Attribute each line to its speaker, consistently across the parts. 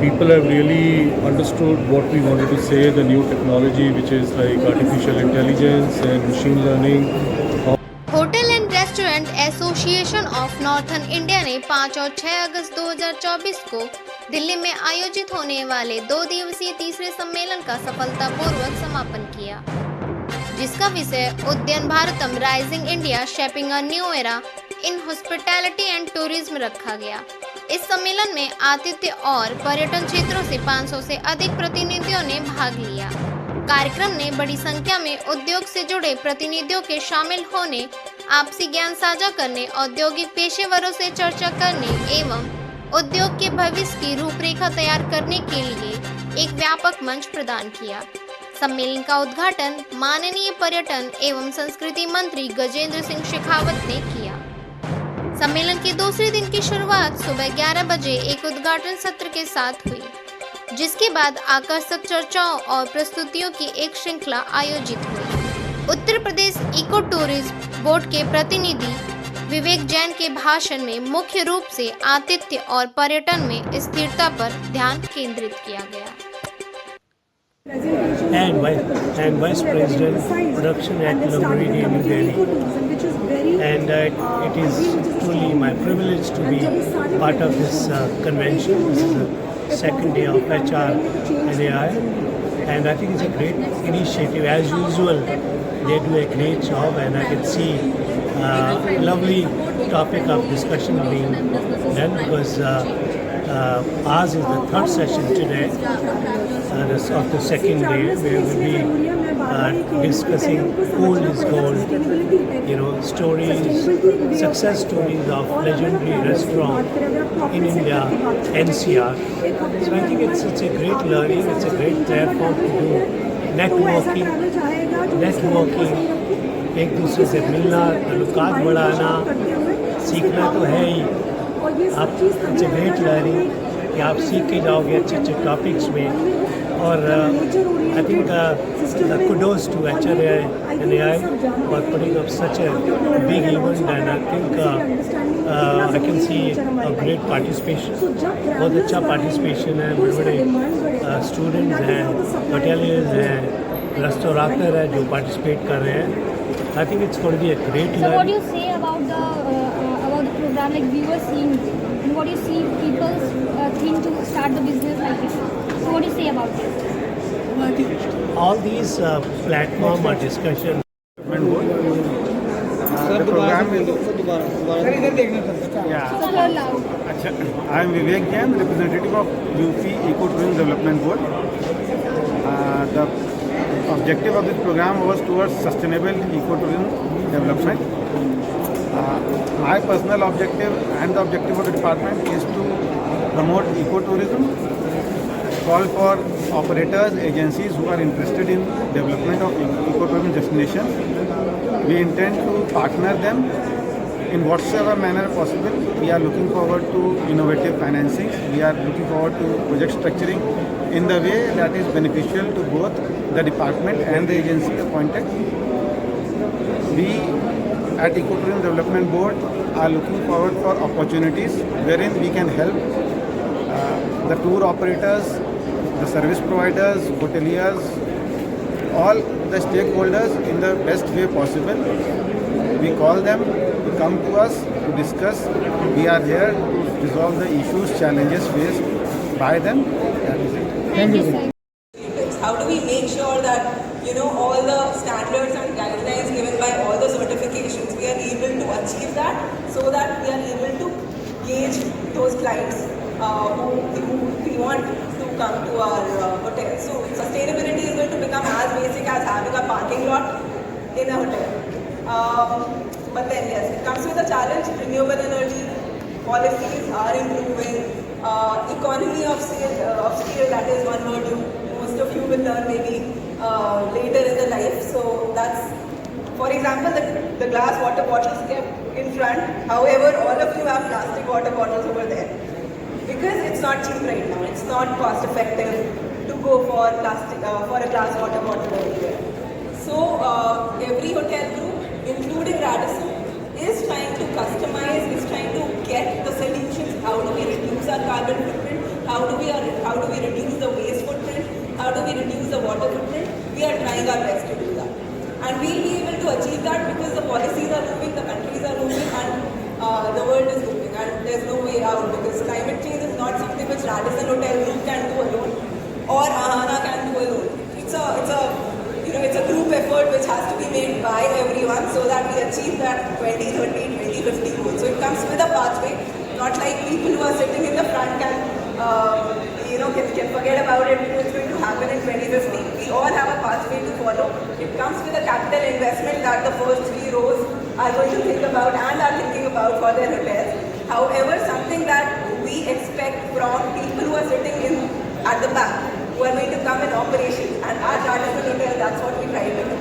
Speaker 1: people have really understood what we wanted to say, the new technology which is like artificial intelligence and machine learning.
Speaker 2: Hotel and restaurant association of northern India ने 5 और 6 अगस्त 2024 को दिल्ली में आयोजित होने वाले 2 दिवसीय तीसरे सम्मेलन का सफलतापूर्वक समापन किया, जिसका विषय उद्यान Bharatam rising India shaping a new era in hospitality and tourism रखा गया। इस सम्मेलन में आतिथ्य और पर्यटन क्षेत्रों से 500 से अधिक प्रतिनिधियों ने भाग लिया। कार्यक्रम ने बड़ी संख्या में उद्योग से जुड़े प्रतिनिधियों के शामिल होने, आपसी ज्ञान साझा करने, औद्योगिक पेशेवरों से चर्चा करने एवं उद्योग के भविष्य की रूपरेखा तैयार करने के लिए एक व्यापक मंच प्रदान किया। सम्मेलन का उद्घाटन माननीय पर्यटन एवं संस्कृति मंत्री गजेंद्र सिंह शेखावत ने किया। सम्मेलन के दूसरे दिन की शुरुआत सुबह 11 बजे एक उद्घाटन सत्र के साथ हुई, जिसके बाद आकर्षक चर्चाओं और प्रस्तुतियों की एक श्रृंखला आयोजित हुई। Uttar Pradesh eco tourism board के प्रतिनिधि विवेक जैन के भाषण में मुख्य रूप से आतिथ्य और पर्यटन में स्थिरता पर ध्यान केंद्रित किया गया।
Speaker 3: And Vice President Production at Lumbini, New Delhi. And it is truly my privilege to be part of this convention. This is the second day of HR and AI. And I think it's a great initiative. As usual, they do a great job, and I can see a lovely topic of discussion being done, because ours is the third session today of the second day, where we'll be discussing old is gold, stories, success stories of legendary restaurant in India, NCR. So I think it's a great learning, it's a great platform to do networking, एक दूसरे से मिलना, ताल्लुकात बढ़ाना, सीखना तो है ही। आप इट्स अ ग्रेट लर्निंग कि आप सीख के जाओगे अच्छे अच्छे टॉपिक्स में। और I think kudos to HRI and AI for putting up such a big event, and I think I can see a great participation, बहुत अच्छा participation है, बड़े स्टूडेंट्स हैं, होटेलियर्स हैं, रेस्टोरेंटर हैं जो पार्टिसिपेट कर रहे हैं। I think it's going to be a great learning.
Speaker 4: So what do you say about the program, like we were seeing, and what do you see people's think to start the business like this? So what do you say about this?
Speaker 3: Well, I think all these platform or discussion.
Speaker 5: The program is I am Vivek Jain, representative of UP Eco Tourism Development Board. The objective of this program was towards sustainable ecotourism development. My personal objective and the objective of the department is to promote ecotourism, call for operators, agencies who are interested in development of ecotourism destinations. We intend to partner them in whatsoever manner possible. We are looking forward to innovative financing. We are looking forward to project structuring in the way that is beneficial to both the department and the agency appointed. We at Ecotourism Development Board are looking forward for opportunities wherein we can help the tour operators, the service providers, hoteliers, all the stakeholders in the best way possible. We call them to come to us to discuss. We are here to resolve the issues, challenges faced by them. That is it.
Speaker 4: Thank you, sir.
Speaker 6: How do we make sure that all the standards and guidelines given by all the certifications, we are able to achieve that, so that we are able to gauge those clients who we want to come to our hotel. So sustainability is going to become as basic as having a parking lot in a hotel. But then yes, it comes with a challenge. Renewable energy policies are improving. Economy of scale, that is one word most of you will learn maybe later in the life. So that's, for example, the glass water bottles kept in front. However, all of you have plastic water bottles over there, because it's not cheap right now. It's not cost effective to go for plastic for a glass water bottle everywhere. So every hotel group, including Radisson, is trying to customize, is trying to get the solutions. How do we reduce reduce our carbon footprint? How do we reduce the waste footprint? How do we reduce the water footprint? We are trying our best to do that. And we'll be able to achieve that because the policies are moving, the countries are moving, and the world is moving. And there's no way out because climate change is not something which Radisson Hotel Group can do alone or Ahana can do alone. It's a group effort which has to be made by everyone so that we achieve that 2030, 2050 goal. So it comes with a pathway, not like people who are sitting in the front can forget about it. It's going to happen in 2050. We all have a pathway to follow. It comes with a capital investment that the first 3 rows are going to think about and are thinking about for their hotels. However, something that we expect from people who are sitting at the back, who are going to come in operations, and at Radisson Hotel, that's what we try to do.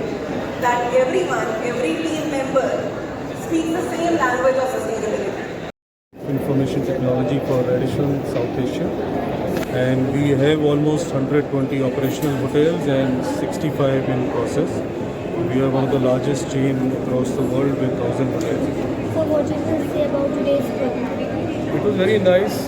Speaker 6: That everyone, every team member speaks the same language of sustainability.
Speaker 1: Information technology for Radisson South Asia, and we have almost 120 operational hotels and 65 in process. We are one of the largest chain across the world with 1,000 hotels.
Speaker 4: So what you can say about today's program?
Speaker 1: It was very nice.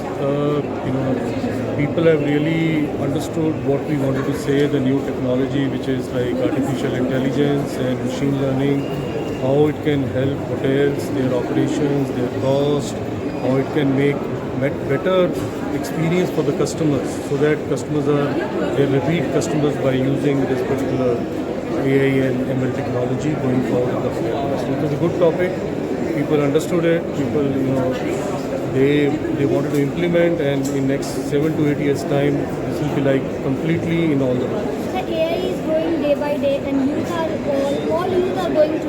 Speaker 1: People have really understood what we wanted to say, the new technology which is like artificial intelligence and machine learning, how it can help hotels, their operations, their cost, how it can make better experience for the customers so that customers they repeat customers by using this particular AI and ML technology going forward in the hotel industry. It was a good topic. People understood it. People, they wanted to implement, and in next 7 to 8 years time, this will be like completely in all the world.
Speaker 4: The AI is growing day by day, and all youth are going to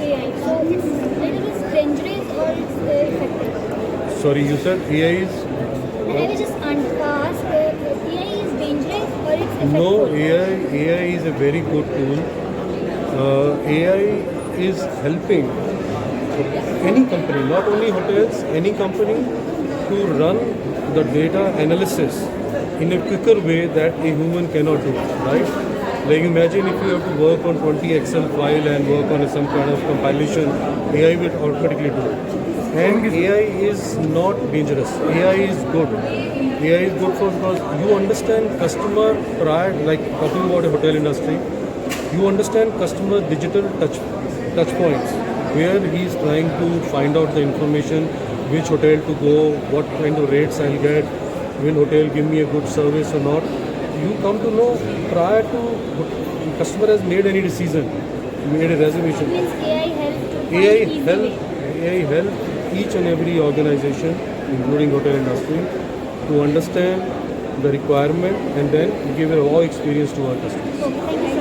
Speaker 4: AI. So it's little bit dangerous or it's effective.
Speaker 1: Sorry, you said AI is?
Speaker 4: And I was just asked, AI is dangerous or it's effective?
Speaker 1: No, AI is a very good tool. AI is helping any company, not only hotels, any company to run the data analysis in a quicker way that a human cannot do, right? Like imagine if you have to work on 20 Excel file and work on some kind of compilation, AI will automatically do it. And AI is not dangerous. AI is good. AI is good because you understand customer prior, like talking about a hotel industry, you understand customer digital touch points, where he is trying to find out the information, which hotel to go, what kind of rates I'll get, will hotel give me a good service or not. You come to know prior to customer has made any decision, made a reservation.
Speaker 4: Means AI helps to find
Speaker 1: AI help each and every organization, including hotel industry, to understand the requirement and then give a raw experience to our customers.
Speaker 4: Okay, thank you.